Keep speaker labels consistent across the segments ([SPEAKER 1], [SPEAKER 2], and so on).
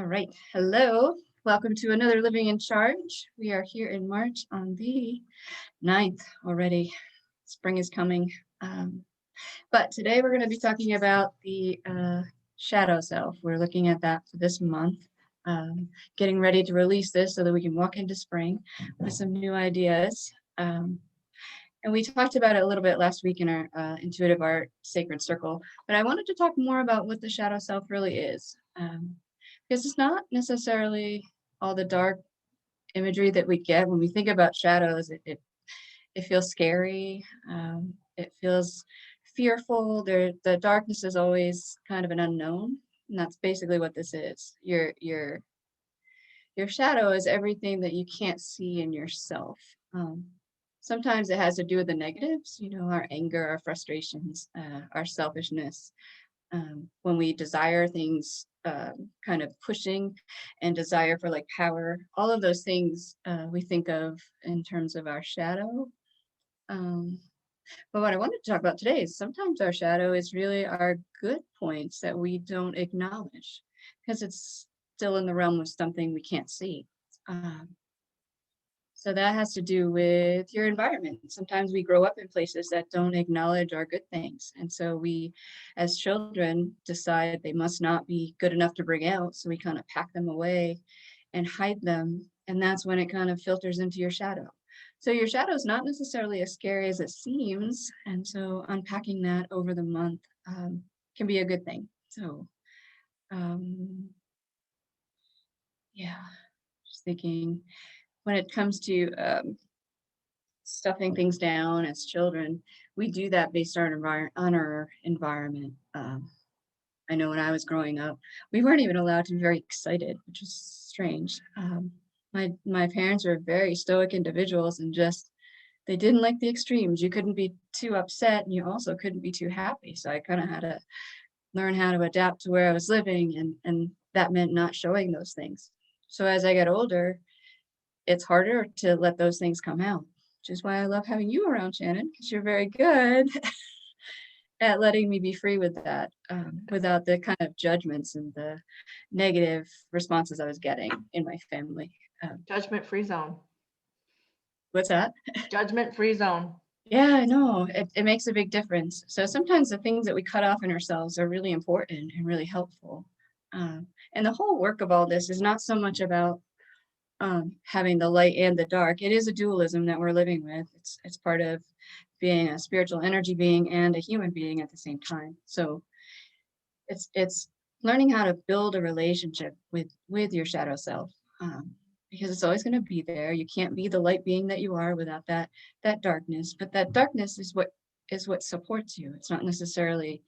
[SPEAKER 1] All right. Hello. Welcome to another Living in Charge. We are here in March on the 9th already. Spring is coming. But today we're going to be talking about the shadow self. We're looking at that for this month. Getting ready to release this so that we can walk into spring with some new ideas. And we talked about it a little bit last week in our Intuitive Art Sacred Circle. But I wanted to talk more about what the shadow self really is. Because it's not necessarily all the dark imagery that we get when we think about shadows. It feels scary. It feels fearful. The darkness is always kind of an unknown, and that's basically what this is. Your shadow is everything that you can't see in yourself. Sometimes it has to do with the negatives, our anger, our frustrations, our selfishness. When we desire things, kind of pushing and desire for like power, all of those things we think of in terms of our shadow. But what I wanted to talk about today is sometimes our shadow is really our good points that we don't acknowledge because it's still in the realm of something we can't see. So that has to do with your environment. Sometimes we grow up in places that don't acknowledge our good things. And so we, as children, decide they must not be good enough to bring out. So we kind of pack them away and hide them. And that's when it kind of filters into your shadow. So your shadow is not necessarily as scary as it seems. And so unpacking that over the month can be a good thing. So, yeah, just thinking, when it comes to stuffing things down as children, we do that based on our environment. I know when I was growing up, we weren't even allowed to be very excited, which is strange. My parents were very stoic individuals and just they didn't like the extremes. You couldn't be too upset and you also couldn't be too happy. So I kind of had to learn how to adapt to where I was living, and that meant not showing those things. So as I got older, it's harder to let those things come out, which is why I love having you around, Shannon, because you're very good at letting me be free with that, without the kind of judgments and the negative responses I was getting in my family.
[SPEAKER 2] Judgment-free zone.
[SPEAKER 1] What's that?
[SPEAKER 2] Judgment-free zone.
[SPEAKER 1] Yeah, I know. It makes a big difference. So sometimes the things that we cut off in ourselves are really important and really helpful. And the whole work of all this is not so much about having the light and the dark. It is a dualism that we're living with. It's part of being a spiritual energy being and a human being at the same time. So it's learning how to build a relationship with your shadow self, because it's always going to be there. You can't be the light being that you are without that darkness. But that darkness is what supports you. It's not necessarily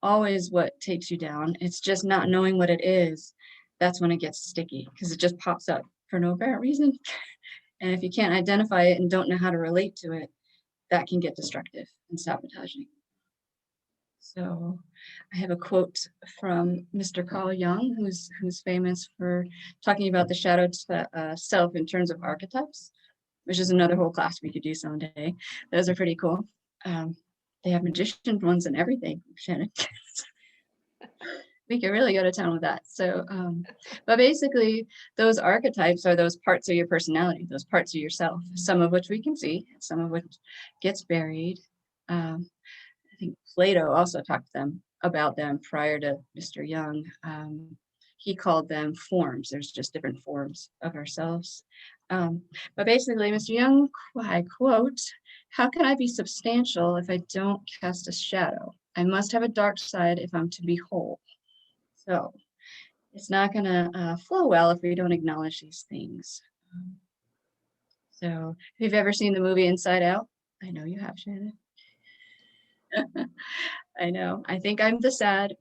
[SPEAKER 1] always what takes you down. It's just not knowing what it is. That's when it gets sticky because it just pops up for no apparent reason. And if you can't identify it and don't know how to relate to it, that can get destructive and sabotaging. So I have a quote from Mr. Carl Jung, who's famous for talking about the shadow self in terms of archetypes, which is another whole class we could do someday. Those are pretty cool. They have magician ones and everything, Shannon. We could really go to town with that. So, but basically, those archetypes are those parts of your personality, those parts of yourself, some of which we can see, some of which gets buried. I think Plato also talked about them prior to Mr. Young. He called them forms. There's just different forms of ourselves. But basically, Mr. Young, I quote, "How can I be substantial if I don't cast a shadow? I must have a dark side if I'm to be whole." So it's not going to flow well if we don't acknowledge these things. So if you've ever seen the movie Inside Out, I know you have, Shannon. I know. I think I'm the sad.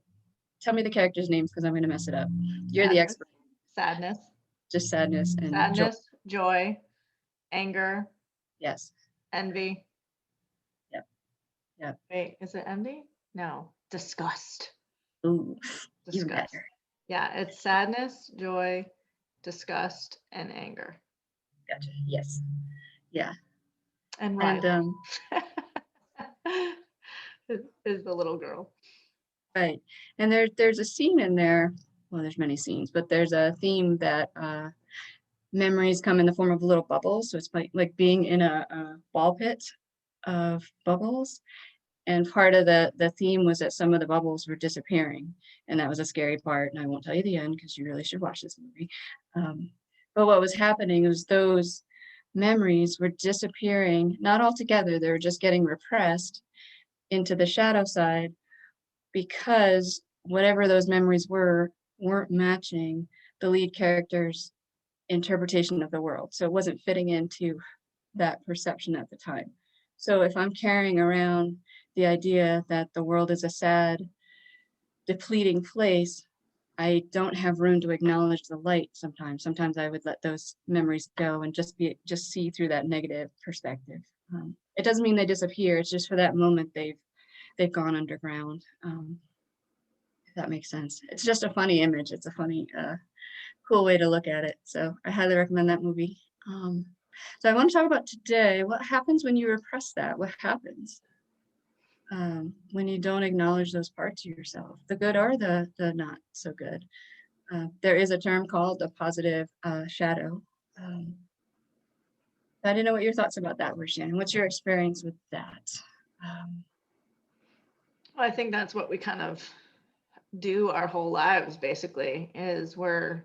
[SPEAKER 1] Tell me the characters' names because I'm going to mess it up. You're the expert.
[SPEAKER 2] Sadness.
[SPEAKER 1] Just sadness and joy.
[SPEAKER 2] Sadness, joy, anger,
[SPEAKER 1] Yes.
[SPEAKER 2] envy.
[SPEAKER 1] Yep. Yep.
[SPEAKER 2] Wait, is it envy? No. Disgust.
[SPEAKER 1] Ooh, even
[SPEAKER 2] Disgust.
[SPEAKER 1] better.
[SPEAKER 2] Yeah, it's sadness, joy, disgust, and anger.
[SPEAKER 1] Gotcha. Yes. Yeah.
[SPEAKER 2] And Riley.
[SPEAKER 1] And
[SPEAKER 2] is the little girl.
[SPEAKER 1] right. And there's a scene in there well, there's many scenes, but there's a theme that memories come in the form of little bubbles. So it's like being in a ball pit of bubbles. And part of the theme was that some of the bubbles were disappearing. And that was a scary part. And I won't tell you the end because you really should watch this movie. But what was happening was those memories were disappearing, not altogether, they were just getting repressed into the shadow side because whatever those memories weren't matching the lead character's interpretation of the world. So it wasn't fitting into that perception at the time. So if I'm carrying around the idea that the world is a sad, depleting place, I don't have room to acknowledge the light sometimes. Sometimes I would let those memories go and just see through that negative perspective. It doesn't mean they disappear. It's just for that moment they've gone underground. If that makes sense. It's just a funny image. It's a funny, cool way to look at it. So I highly recommend that movie. So I want to talk about today, what happens when you repress that? What happens when you don't acknowledge those parts of yourself, the good or the not so good? There is a term called the positive shadow. I didn't know what your thoughts about that were, Shannon. What's your experience with that?
[SPEAKER 2] I think that's what we kind of do our whole lives, basically, is we're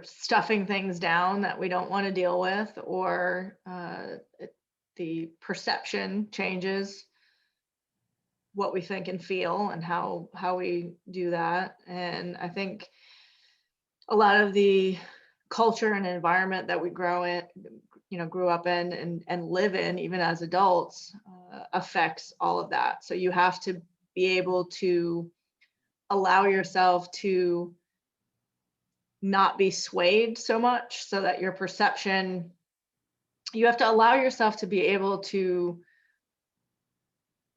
[SPEAKER 2] stuffing things down that we don't want to deal with, or the perception changes what we think and feel and how we do that. And I think a lot of the culture and environment that we grew up in and live in, even as adults, affects all of that. So you have to be able to allow yourself to not be swayed so much, so that your perception, you have to allow yourself to be able to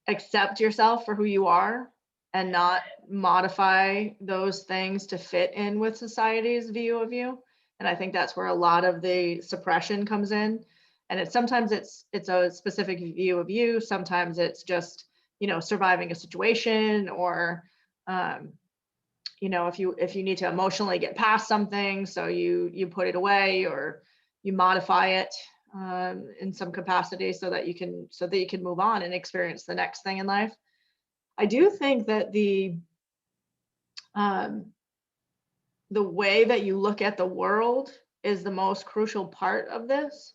[SPEAKER 2] accept yourself for who you are and not modify those things to fit in with society's view of you. And I think that's where a lot of the suppression comes in. And sometimes it's a specific view of you. Sometimes it's just, surviving a situation, or if you need to emotionally get past something, so you put it away, or you modify it in some capacity so that you can move on and experience the next thing in life. I do think that the way that you look at the world is the most crucial part of this.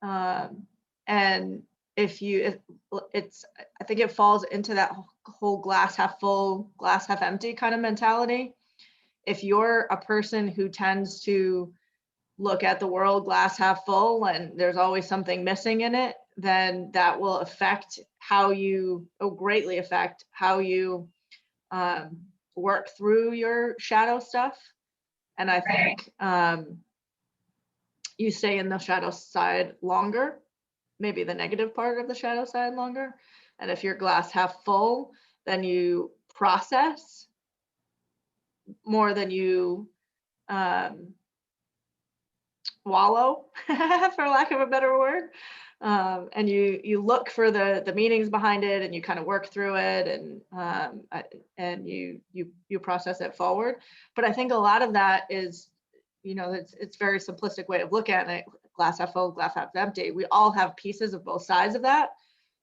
[SPEAKER 2] And I think it falls into that whole glass half full, glass half empty kind of mentality. If you're a person who tends to look at the world glass half full and there's always something missing in it, then that will greatly affect how you work through your shadow stuff. And I think you stay in the shadow side longer, maybe the negative part of the shadow side longer. And if you're glass half full, then you process more than you wallow, for lack of a better word. And you look for the meanings behind it, and you kind of work through it, and you process it forward. But I think a lot of that is, it's very simplistic way of looking at it, glass half full, glass half empty. We all have pieces of both sides of that.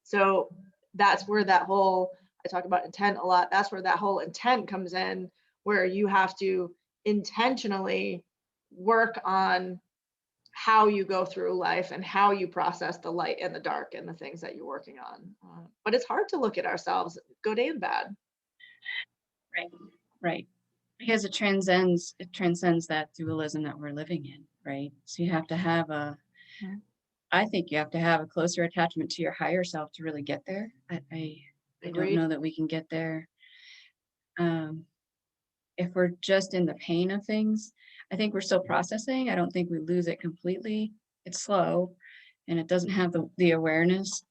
[SPEAKER 2] So that's where I talk about intent a lot. That's where that whole intent comes in, where you have to intentionally work on how you go through life and how you process the light and the dark and the things that you're working on. But it's hard to look at ourselves, good and bad.
[SPEAKER 1] Right. Because it transcends that dualism that we're living in, right? So you have to have I think you have to have a closer attachment to your higher self to really get there. I don't know that we can get there if we're just in the pain of things. I think we're still processing. I don't think we lose it completely. It's slow, and it doesn't have the awareness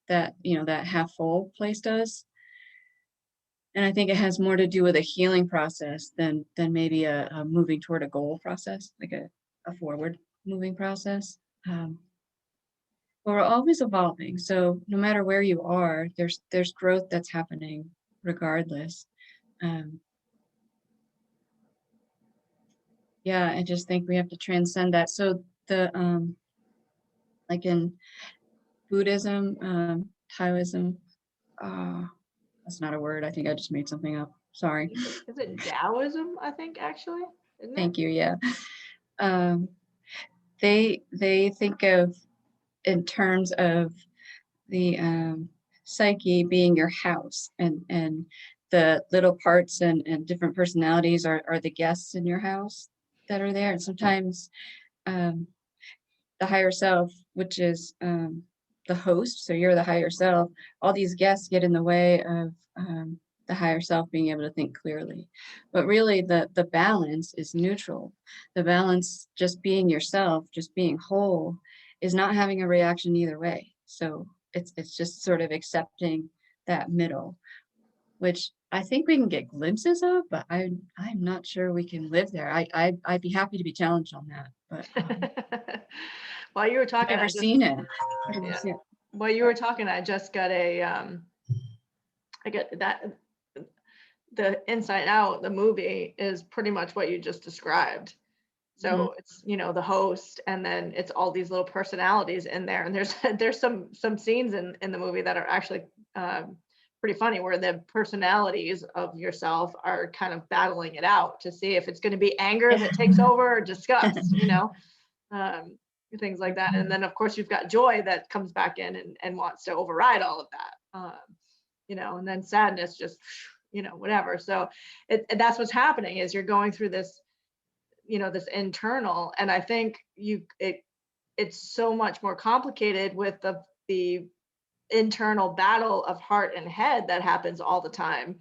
[SPEAKER 1] that that half full place does. And I think it has more to do with a healing process than maybe a moving toward a goal process, like a forward moving process. But we're always evolving. So no matter where you are, there's growth that's happening regardless. Um, yeah, I just think we have to transcend that. So the like in Buddhism, Taoism, that's not a word. I think I just made something up. Sorry.
[SPEAKER 2] Is it Taoism, I think, actually? Isn't it?
[SPEAKER 1] Thank you. Yeah. Um, they think of in terms of the psyche being your house, and the little parts and different personalities are the guests in your house that are there. And sometimes um, the higher self, which is the host, so you're the higher self, all these guests get in the way of the higher self being able to think clearly. But really the balance is neutral. The balance, just being yourself, just being whole, is not having a reaction either way. So it's just sort of accepting that middle, which I think we can get glimpses of, but I'm not sure we can live there. I'd be happy to be challenged on that, but
[SPEAKER 2] While you were
[SPEAKER 1] I've
[SPEAKER 2] talking,
[SPEAKER 1] never
[SPEAKER 2] I just
[SPEAKER 1] seen it. I've never
[SPEAKER 2] yeah.
[SPEAKER 1] seen it.
[SPEAKER 2] While you were talking, I just got a I got that the Inside Out, the movie, is pretty much what you just described. So it's, the host, and then it's all these little personalities in there. And there's some scenes in the movie that are actually pretty funny, where the personalities of yourself are kind of battling it out to see if it's going to be anger that takes over or disgust, things like that. And then of course you've got joy that comes back in and wants to override all of that, and then sadness just, whatever. So that's what's happening, is you're going through this, this internal. And I think it's so much more complicated with the internal battle of heart and head that happens all the time.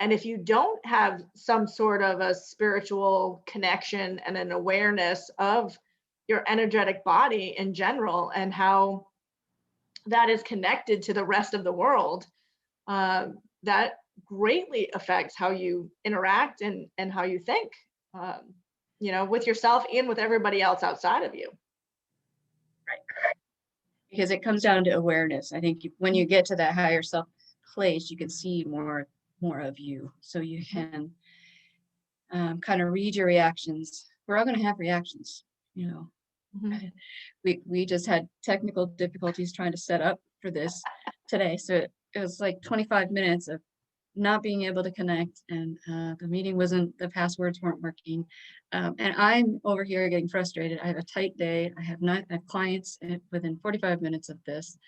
[SPEAKER 2] And if you don't have some sort of a spiritual connection and an awareness of your energetic body in general and how that is connected to the rest of the world, that greatly affects how you interact and how you think, with yourself and with everybody else outside of you.
[SPEAKER 1] Because it comes down to awareness. I think when you get to that higher self place, you can see more of you, so you can kind of read your reactions. We're all going to have reactions, we just had technical difficulties trying to set up for this today, so it was like 25 minutes of not being able to connect, and the meeting the passwords weren't working, and I'm over here getting frustrated. I have a tight day. I have clients within 45 minutes of this,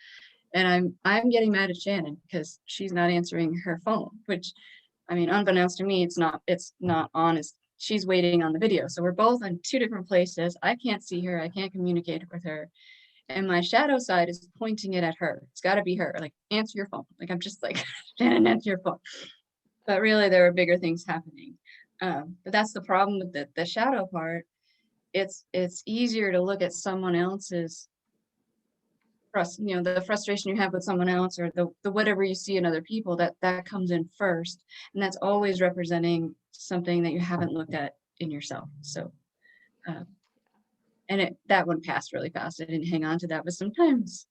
[SPEAKER 1] and I'm getting mad at Shannon because she's not answering her phone, which, I mean, unbeknownst to me, it's not honest. She's waiting on the video, so we're both in two different places. I can't see her. I can't communicate with her. And my shadow side is pointing it at her. It's got to be her. Like, answer your phone. Like, I'm just like, Shannon, answer your phone. But really, there are bigger things happening. But that's the problem with the shadow part. It's easier to look at someone else's, the frustration you have with someone else, or the whatever you see in other people, that comes in first, and that's always representing something that you haven't looked at in yourself. So. And that one passed really fast. I didn't hang on to that, but sometimes,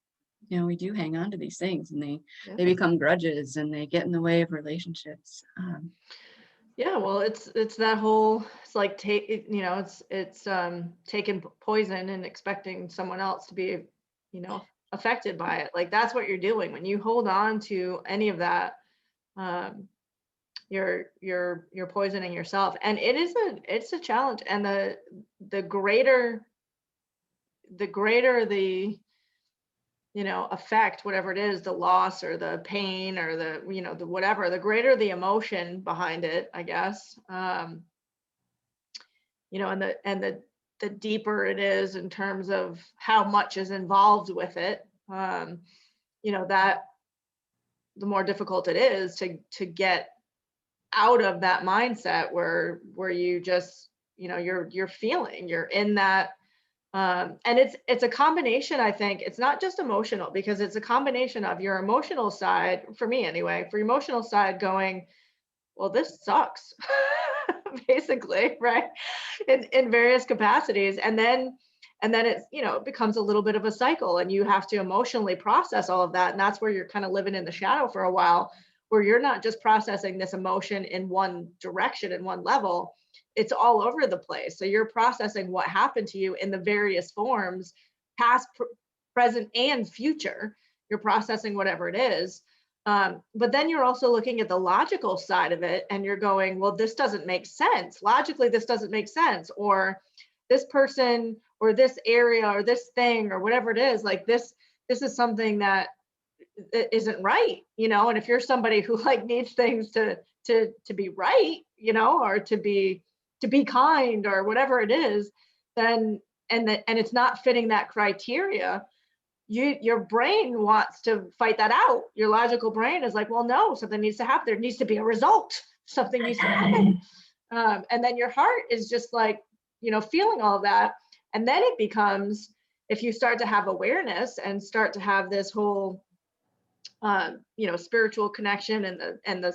[SPEAKER 1] we do hang on to these things, and they become grudges, and they get in the way of relationships.
[SPEAKER 2] Yeah, well, it's that whole, it's like it's taking poison and expecting someone else to be, affected by it. Like, that's what you're doing when you hold on to any of that. You're poisoning yourself, and it's a challenge. And the greater the effect, whatever it is, the loss or the pain or the the whatever, the greater the emotion behind it, I guess. And the deeper it is in terms of how much is involved with it, that the more difficult it is to get out of that mindset where you just, you're in that. And it's a combination. I think it's not just emotional, because it's a combination of your emotional side, for me anyway, for your emotional side going, well, this sucks, basically, right? In various capacities. And then it's, it becomes a little bit of a cycle, and you have to emotionally process all of that. And that's where you're kind of living in the shadow for a while, where you're not just processing this emotion in one direction, in one level, it's all over the place. So you're processing what happened to you in the various forms, past, present, and future. You're processing whatever it is. But then you're also looking at the logical side of it, and you're going, well, this doesn't make sense. Logically, this doesn't make sense. Or this person or this area or this thing or whatever it is, like this is something that isn't right, and if you're somebody who like needs things to be right, or to be kind or whatever it is, then and it's not fitting that criteria, your brain wants to fight that out. Your logical brain is like, well, no, something needs to happen. There needs to be a result. Something needs to happen. And then your heart is just like, feeling all of that. And then it becomes, if you start to have awareness and start to have this whole, spiritual connection and the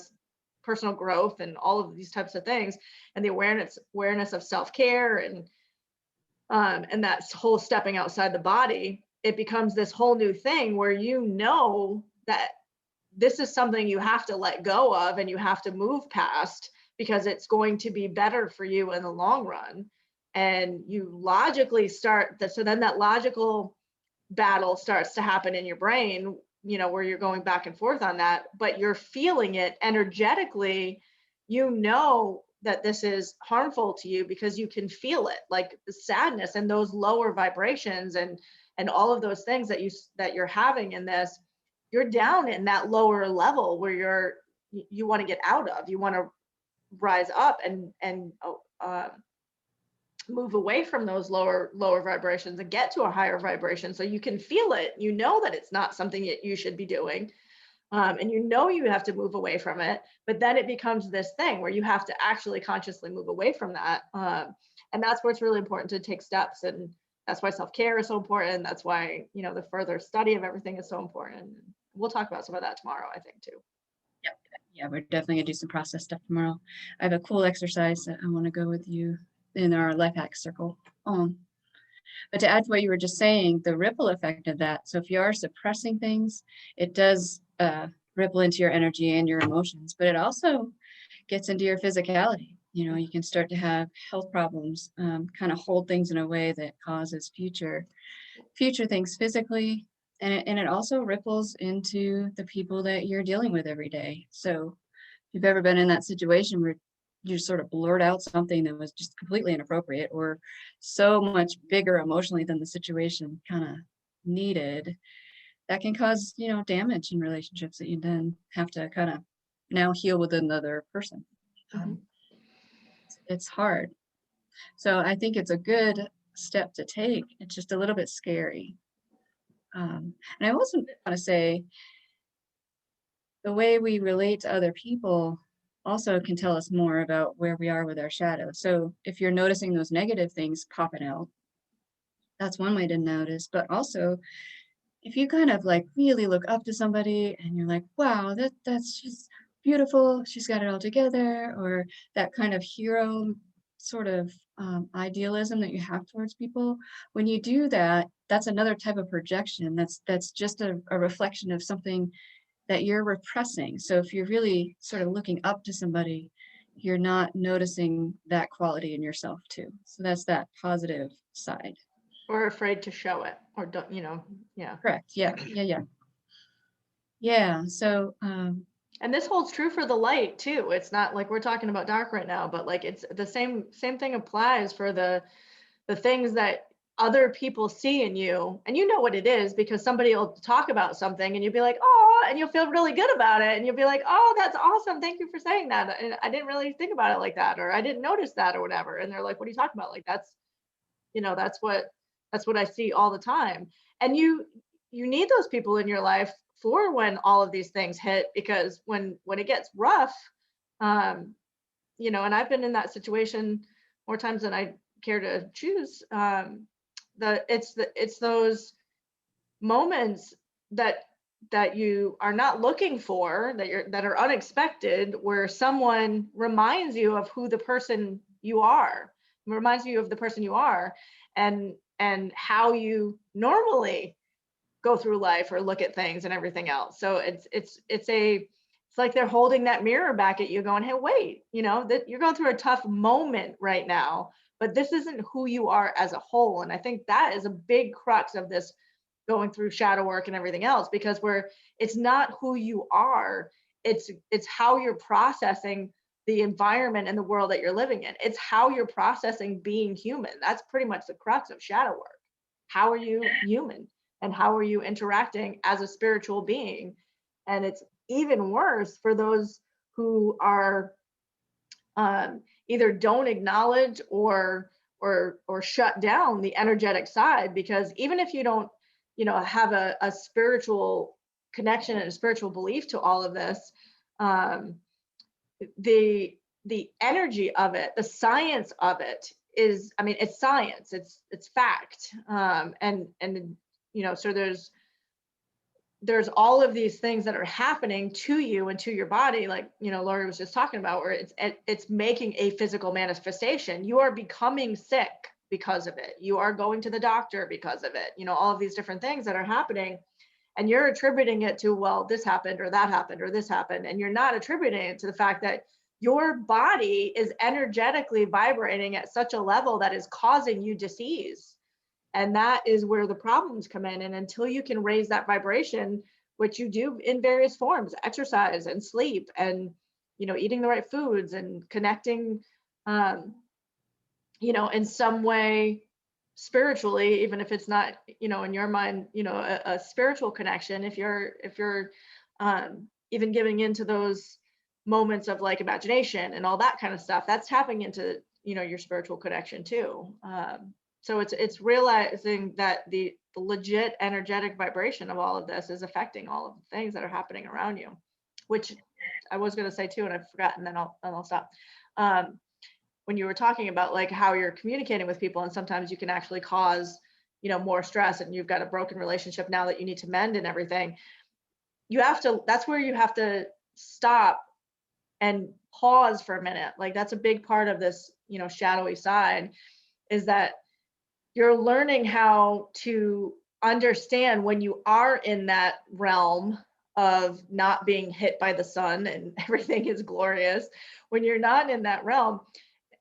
[SPEAKER 2] personal growth and all of these types of things, and the awareness of self-care and that whole stepping outside the body, it becomes this whole new thing where that this is something you have to let go of and you have to move past, because it's going to be better for you in the long run. And you logically start that. So then that logical battle starts to happen in your brain, where you're going back and forth on that, but you're feeling it energetically, that this is harmful to you because you can feel it, like the sadness and those lower vibrations and all of those things that you're having in this. You're down in that lower level where you want to get out of, you want to rise up and move away from those lower vibrations and get to a higher vibration, so you can feel it, that it's not something that you should be doing, and you have to move away from it. But then it becomes this thing where you have to actually consciously move away from that, and that's where it's really important to take steps. And that's why self-care is so important. That's why the further study of everything is so important. We'll talk about some of that tomorrow, I think, too.
[SPEAKER 1] Yeah, we're definitely gonna do some process stuff tomorrow. I have a cool exercise that I want to go with you in our life hack circle. But to add to what you were just saying, the ripple effect of that. So if you are suppressing things, it does ripple into your energy and your emotions, but it also gets into your physicality. You can start to have health problems, kind of hold things in a way that causes future things physically. And it also ripples into the people that you're dealing with every day. So if you've ever been in that situation where you sort of blurt out something that was just completely inappropriate or so much bigger emotionally than the situation kind of needed, that can cause, damage in relationships that you then have to kind of now heal with another person. It's hard. So I think it's a good step to take. It's just a little bit scary. And I also want to say the way we relate to other people also can tell us more about where we are with our shadow. So if you're noticing those negative things popping out, that's one way to notice. But also, if you kind of like really look up to somebody and you're like, wow, that's just beautiful, she's got it all together, or that kind of hero sort of idealism that you have towards people, when you do that, that's another type of projection. That's just a reflection of something that you're repressing. So if you're really sort of looking up to somebody, you're not noticing that quality in yourself too. So that's that positive side.
[SPEAKER 2] Or afraid to show it, or don't, yeah.
[SPEAKER 1] Correct. Yeah. Yeah. So,
[SPEAKER 2] and this holds true for the light too. It's not like we're talking about dark right now, but like it's the same thing applies for the things that other people see in you, and you know what it is because somebody will talk about something and you'll be like, oh, and you'll feel really good about it, and you'll be like, oh, that's awesome, thank you for saying that, and I didn't really think about it like that, or I didn't notice that, or whatever. And they're like, what are you talking about? Like that's what I see all the time. And you need those people in your life for when all of these things hit, because when it gets rough, and I've been in that situation more times than I care to choose. It's those moments that you are not looking for, that are unexpected, where someone reminds you of who the person you are, reminds you of the person you are, and how you normally go through life or look at things and everything else. So it's It's like they're holding that mirror back at you going, hey, wait, that you're going through a tough moment right now, but this isn't who you are as a whole. And I think that is a big crux of this going through shadow work and everything else, because it's not who you are, it's how you're processing the environment and the world that you're living in. It's how you're processing being human. That's pretty much the crux of shadow work. How are you human, and how are you interacting as a spiritual being? And it's even worse for those who are either don't acknowledge or shut down the energetic side, because even if you don't have a spiritual connection and a spiritual belief to all of this, the energy of it, the science of it is, I mean, it's science, it's fact, and so there's all of these things that are happening to you and to your body, like Lori was just talking about, where it's making a physical manifestation. You are becoming sick because of it. You are going to the doctor because of it. All of these different things that are happening, and you're attributing it to, well, this happened or that happened or this happened, and you're not attributing it to the fact that your body is energetically vibrating at such a level that is causing you disease. And that is where the problems come in. And until you can raise that vibration, which you do in various forms, exercise and sleep and, eating the right foods and connecting, in some way spiritually, even if it's not, in your mind, a spiritual connection, if you're even giving into those moments of like imagination and all that kind of stuff, that's tapping into, your spiritual connection too. So it's realizing that the legit energetic vibration of all of this is affecting all of the things that are happening around you, which I was going to say too, and I've forgotten, then I'll stop. When you were talking about like how you're communicating with people, and sometimes you can actually cause, more stress, and you've got a broken relationship now that you need to mend and everything. That's where you have to stop and pause for a minute. Like that's a big part of this, shadowy side, is that you're learning how to understand when you are in that realm of not being hit by the sun and everything is glorious. When you're not in that realm,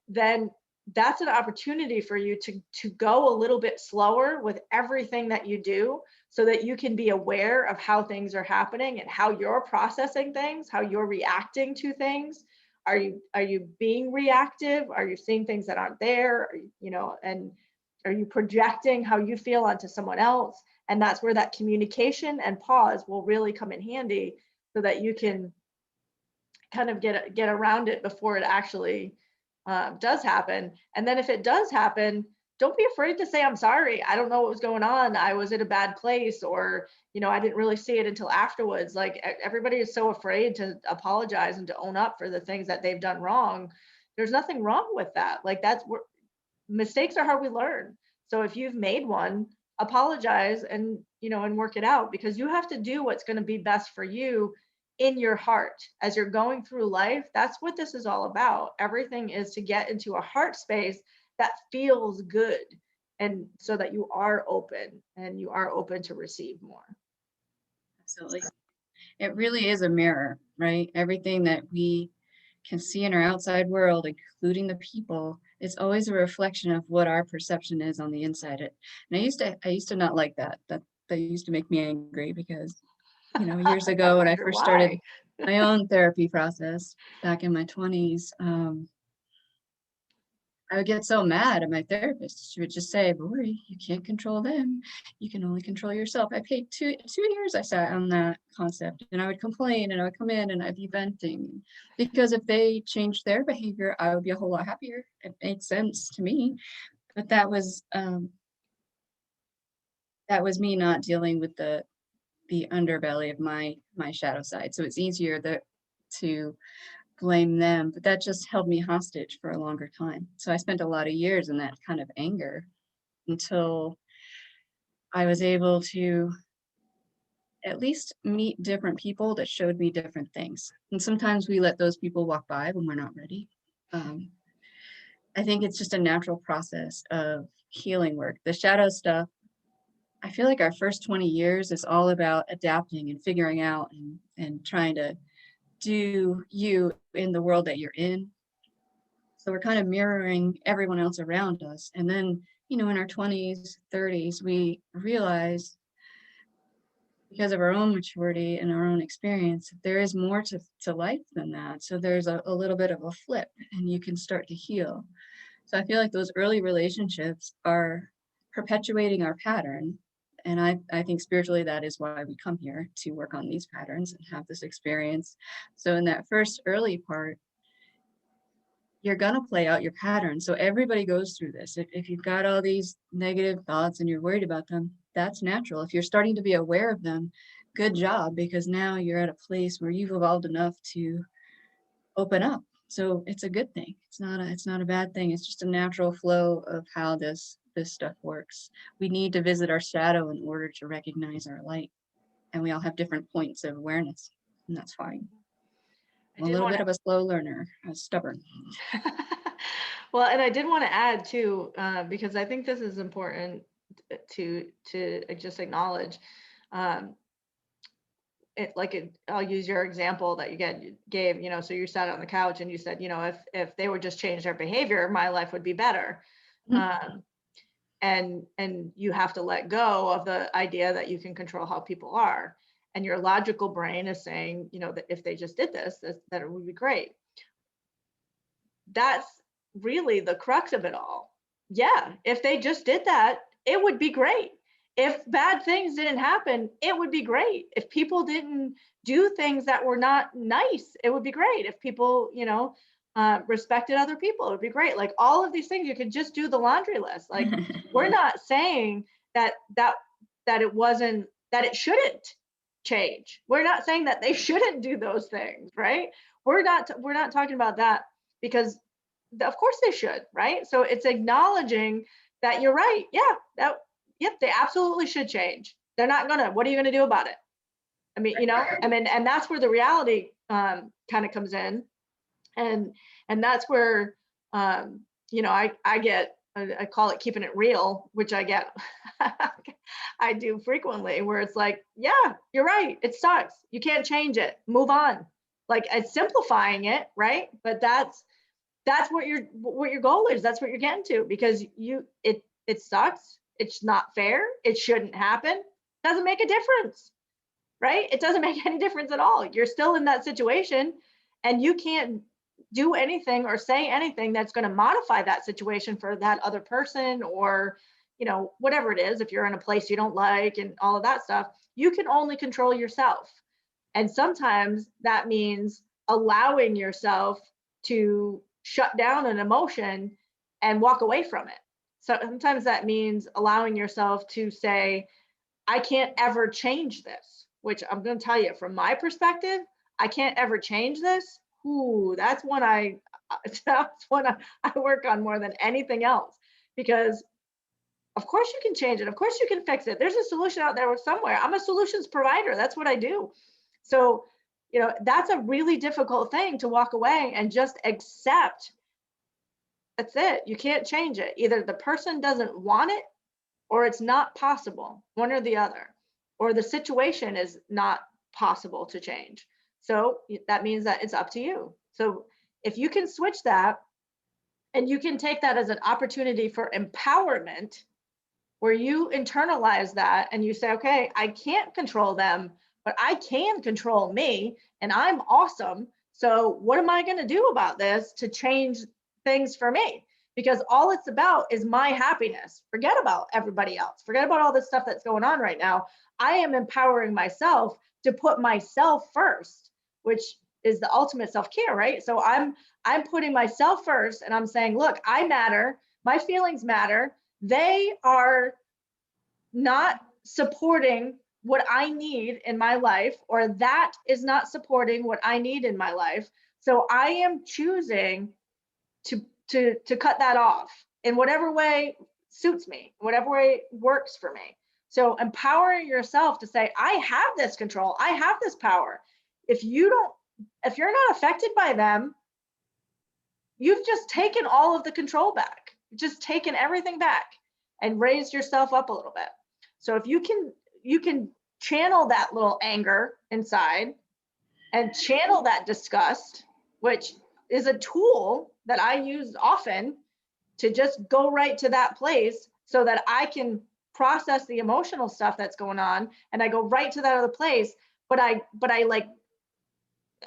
[SPEAKER 2] then that's an opportunity for you to go a little bit slower with everything that you do, so that you can be aware of how things are happening and how you're processing things, how you're reacting to things. Are you being reactive? Are you seeing things that aren't there? And are you projecting how you feel onto someone else? And that's where that communication and pause will really come in handy, so that you can kind of get around it before it actually does happen. And then if it does happen, don't be afraid to say, I'm sorry, I don't know what was going on, I was in a bad place, or I didn't really see it until afterwards. Like everybody is so afraid to apologize and to own up for the things that they've done wrong. There's nothing wrong with that. Like that's where mistakes are how we learn. So if you've made one, apologize and and work it out, because you have to do what's going to be best for you in your heart as you're going through life. That's what this is all about. Everything is to get into a heart space that feels good, and so that you are open to receive more.
[SPEAKER 1] Absolutely. It really is a mirror, right? Everything that we can see in our outside world, including the people, is always a reflection of what our perception is on the inside. And I used to not like that. That used to make me angry, because years ago when I first started my own therapy process back in my 20s, I would get so mad at my therapist. She would just say, Lori, you can't control them. You can only control yourself. I paid two years I sat on that concept, and I would complain, and I would come in and I'd be venting, because if they changed their behavior, I would be a whole lot happier. It made sense to me. But that was me not dealing with the underbelly of my shadow side. So it's easier to blame them, but that just held me hostage for a longer time. So I spent a lot of years in that kind of anger, until I was able to at least meet different people that showed me different things. And sometimes we let those people walk by when we're not ready. I think it's just a natural process of healing work. The shadow stuff, I feel like our first 20 years is all about adapting and figuring out and trying to do you in the world that you're in. So we're kind of mirroring everyone else around us. And then, you know, in our 20s, 30s, we realize, because of our own maturity and our own experience, there is more to life than that. So there's a little bit of a flip and you can start to heal. So I feel like those early relationships are perpetuating our pattern. And I think spiritually, that is why we come here, to work on these patterns and have this experience. So in that first early part, you're going to play out your pattern. So everybody goes through this. If you've got all these negative thoughts and you're worried about them, that's natural. If you're starting to be aware of them, good job, because now you're at a place where you've evolved enough to open up. So it's a good thing. It's not a bad thing. It's just a natural flow of how this stuff works. We need to visit our shadow in order to recognize our light. And we all have different points of awareness, and that's fine. I'm a little bit of a slow learner, stubborn.
[SPEAKER 2] Well, and I did want to add too, because I think this is important to just acknowledge. I'll use your example that you gave, you know, so you sat on the couch and you said, you know, if they would just change their behavior, my life would be better. Mm-hmm. And you have to let go of the idea that you can control how people are. And your logical brain is saying, you know, that if they just did this, that it would be great. That's really the crux of it all. Yeah, if they just did that, it would be great. If bad things didn't happen, it would be great. If people didn't do things that were not nice, it would be great. If people, you know, respected other people, it would be great. Like all of these things, you could just do the laundry list. Like we're not saying that it shouldn't change. We're not saying that they shouldn't do those things, right? We're not talking about that, because of course they should, right? So it's acknowledging that you're right. Yeah, yep, they absolutely should change. They're not gonna. What are you gonna do about it? I mean, you know, and that's where the reality kind of comes in, and that's where you know, I call it keeping it real, which I get I do frequently, where it's like, yeah, you're right, it sucks, you can't change it, move on. Like it's simplifying it, right? But that's what your goal is. That's what you're getting to, because it sucks, it's not fair, it shouldn't happen, doesn't make a difference, right? It doesn't make any difference at all. You're still in that situation, and you can't do anything or say anything that's going to modify that situation for that other person, or, you know, whatever it is. If you're in a place you don't like and all of that stuff, you can only control yourself. And sometimes that means allowing yourself to shut down an emotion and walk away from it. So sometimes that means allowing yourself to say, I can't ever change this, which I'm going to tell you from my perspective, I can't ever change this. Ooh, that's one I work on more than anything else, because of course you can change it. Of course you can fix it. There's a solution out there somewhere. I'm a solutions provider. That's what I do. So, you know, that's a really difficult thing to walk away and just accept. That's it. You can't change it. Either the person doesn't want it, or it's not possible, one or the other, or the situation is not possible to change. So that means that it's up to you. So if you can switch that, and you can take that as an opportunity for empowerment, where you internalize that and you say, okay, I can't control them, but I can control me, and I'm awesome. So what am I going to do about this to change things for me? Because all it's about is my happiness. Forget about everybody else. Forget about all this stuff that's going on right now. I am empowering myself to put myself first, which is the ultimate self-care, right? So I'm putting myself first, and I'm saying, look, I matter. My feelings matter. They are not supporting what I need in my life, or that is not supporting what I need in my life. So I am choosing to cut that off in whatever way suits me, whatever way works for me. So empowering yourself to say, I have this control, I have this power. If you're not affected by them, you've just taken all of the control back. You've just taken everything back and raised yourself up a little bit. So if you can channel that little anger inside and channel that disgust, which is a tool that I use often to just go right to that place so that I can process the emotional stuff that's going on, and I go right to that other place. But I like,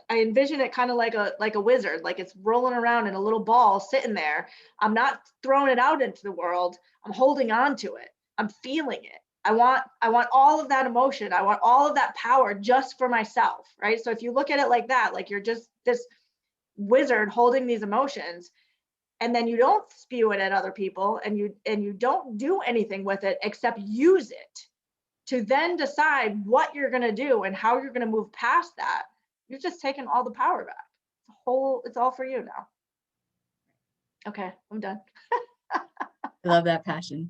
[SPEAKER 2] I envision it kind of like a wizard, like it's rolling around in a little ball sitting there. I'm not throwing it out into the world. I'm holding on to it. I'm feeling it. I want all of that emotion. I want all of that power just for myself, right? So if you look at it like that, like you're just this wizard holding these emotions, and then you don't spew it at other people, and you don't do anything with it except use it to then decide what you're going to do and how you're going to move past that. You've just taken all the power back. It's all for you now. Okay, I'm done.
[SPEAKER 1] I love that passion.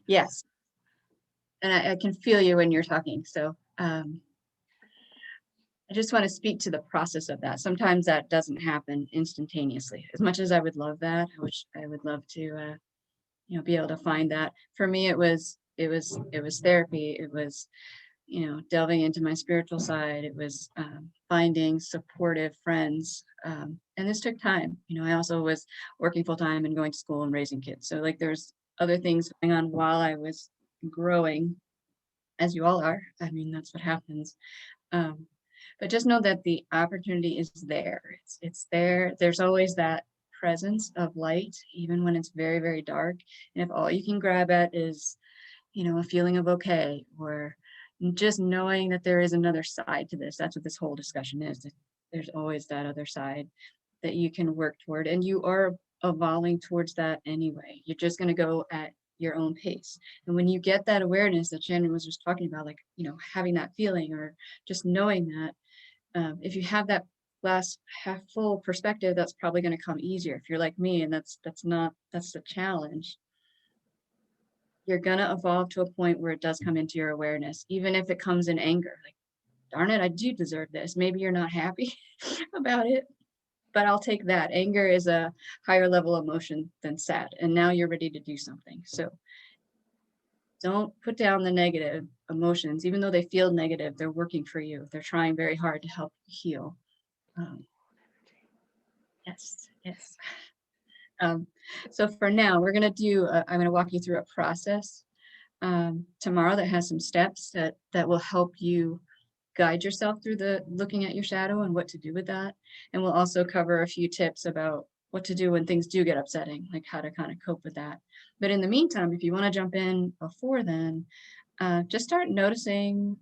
[SPEAKER 1] Yes. And I can feel you when you're talking. So I just want to speak to the process of that. Sometimes that doesn't happen instantaneously. As much as I would love that, I would love to, be able to find that. For me, it was therapy. It was, delving into my spiritual side. It was finding supportive friends. And this took time. I also was working full time and going to school and raising kids. So like there's other things going on while I was growing, as you all are. I mean, that's what happens. But just know that the opportunity is there. It's there. There's always that presence of light, even when it's very, very dark. And if all you can grab at is, a feeling of okay, or just knowing that there is another side to this, that's what this whole discussion is. There's always that other side that you can work toward, and you are evolving towards that anyway. You're just going to go at your own pace. And when you get that awareness that Shannon was just talking about, like, having that feeling or just knowing that, if you have that glass half full perspective, that's probably going to come easier. If you're like me, and that's the challenge, you're going to evolve to a point where it does come into your awareness, even if it comes in anger. Like, darn it, I do deserve this. Maybe you're not happy about it, but I'll take that. Anger is a higher level emotion than sad. And now you're ready to do something. So don't put down the negative emotions. Even though they feel negative, they're working for you. They're trying very hard to help you heal. Yes. So for now, we're going to do, I'm going to walk you through a process tomorrow that has some steps that will help you guide yourself through looking at your shadow and what to do with that. And we'll also cover a few tips about what to do when things do get upsetting, like how to kind of cope with that. But in the meantime, if you want to jump in before then, just start noticing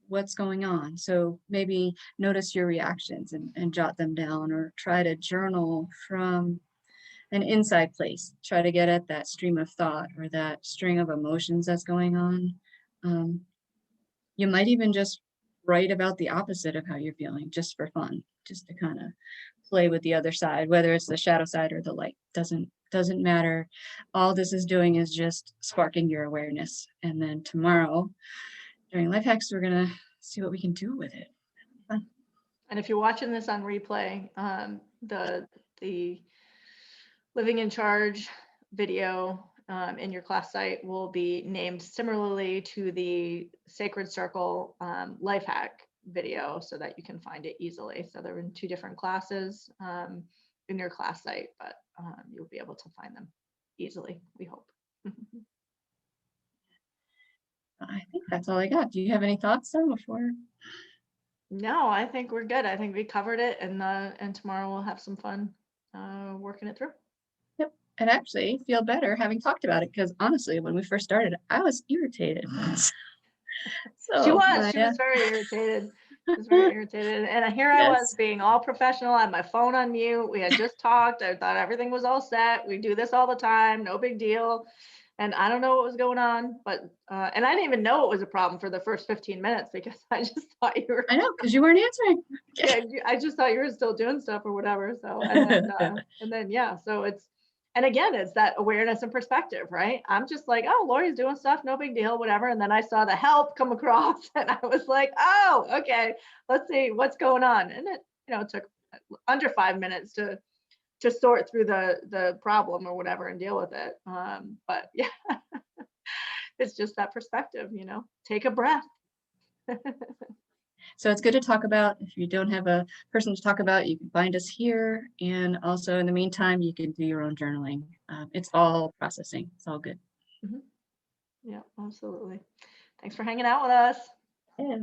[SPEAKER 1] what's going on. So maybe notice your reactions and jot them down, or try to journal from an inside place. Try to get at that stream of thought or that string of emotions that's going on. You might even just write about the opposite of how you're feeling, just for fun, just to kind of play with the other side, whether it's the shadow side or the light. Doesn't matter. All this is doing is just sparking your awareness. And then tomorrow during Life Hacks, we're gonna see what we can do with it. Fun.
[SPEAKER 2] And if you're watching this on replay, the Living in Charge video in your class site will be named similarly to the Sacred Circle Life Hack video, so that you can find it easily. So they're in two different classes in your class site, but you'll be able to find them easily, we hope.
[SPEAKER 1] I think that's all I got. Do you have any thoughts though before?
[SPEAKER 2] No, I think we're good. I think we covered it, and tomorrow we'll have some fun working it through.
[SPEAKER 1] Yep. And actually feel better having talked about it, because honestly, when we first started, I was irritated. So
[SPEAKER 2] she was very irritated. She was very irritated. And here I was being all professional. I had my phone on mute. We had just talked. I thought everything was all set. We do this all the time. No big deal. And I don't know what was going on, but and I didn't even know it was a problem for the first 15 minutes, because I just thought you were.
[SPEAKER 1] I know, because you weren't answering.
[SPEAKER 2] Yeah, I just thought you were still doing stuff or whatever. So and then yeah, so it's, and again, it's that awareness and perspective, right? I'm just like, oh, Lori's doing stuff, no big deal, whatever. And then I saw the help come across, and I was like, oh, okay, let's see what's going on. And it took under 5 minutes to sort through the problem or whatever and deal with it. But yeah, it's just that perspective, take a breath.
[SPEAKER 1] So it's good to talk about. If you don't have a person to talk about, you can find us here. And also in the meantime, you can do your own journaling. It's all processing. It's all good.
[SPEAKER 2] Yeah, absolutely. Thanks for hanging out with us.
[SPEAKER 1] Yeah.